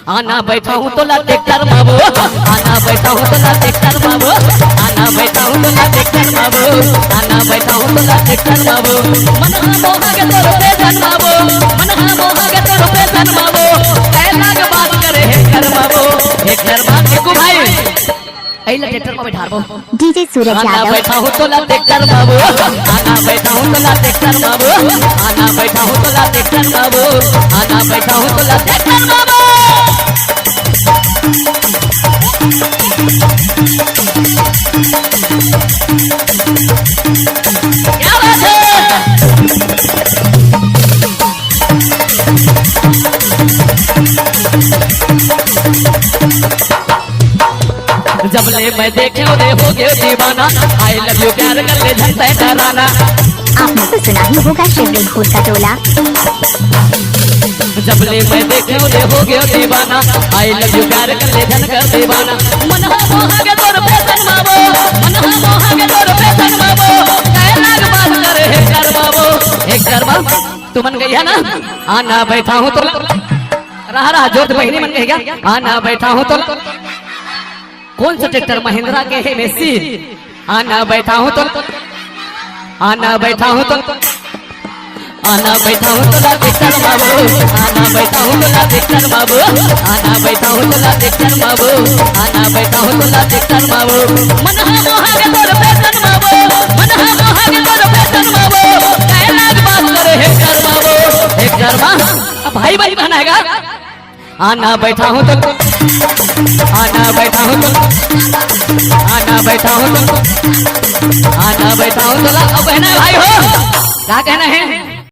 आना बैठा हूँ तो ला ट्रैक्टर बाबू, आना बैठा हूँ तो ला ट्रैक्टर बाबू, आना बैठा हूँ तो ला ट्रैक्टर बाबू, आना बैठा हूँ तो ला ट्रैक्टर बाबू। मन मोहा के तो रुपए धन बाबू, मन मोहा के तो रुपए धन बाबू, कैसा के बात करे है कर बाबू, एक दरबार के को भाई ऐला ट्रैक्टर में बैठा बो डीजे सूरज यादव। आना बैठा हूँ तो ला ट्रैक्टर बाबू, आना बैठा हूँ तो ला ट्रैक्टर बाबू, आना बैठा हूँ तो ला ट्रैक्टर बाबू, आना बैठा हूँ तो ला ट्रैक्टर बाबू। क्या बात है? जब ले मैं देखे रे हो गए दीवाना, आई लव यू प्यार कर ले झंडा डराना। आपने तो सुना ही होगा शिवलिंगपुर का टोला। जब ले मैं देखे रे हो गए दीवाना, आई लव यू प्यार कर ले झंडा दीवाना। मन मोहा के तोर फैशन बाबू, मन मोहा के तोर फैशन बाबू, कैला के बात करे है कर बाबू, एक कर बाबू तू मन गई है ना। आना बैठा हूँ तो रहा जोत बहनी मन गई क्या। आना बैठा हूँ तो कौन सा ट्रैक्टर महिंद्रा के है मेसी। आना बैठा हूँ तो, आना बैठा हूँ तो, आना बैठा हूँ तो ला ट्रैक्टर बाबू, आना बैठा हूँ तो ला ट्रैक्टर बाबू, आना बैठा हूँ तो ला ट्रैक्टर बाबू, आना बैठा हूँ तो ला ट्रैक्टर बाबू। मन मोहा के तोर फैशन बाबू, मन मोहा के तोर फैशन बाबू, कैला की बात करे है कर बाबू, एक कर भाई भाई बनाएगा। आना बैठा हूँ तो, आना बैठा हूँ तो, आना बैठा हूँ तो, आना बैठा हूँ तो ला। अब कहना है भाई हो क्या कहना है।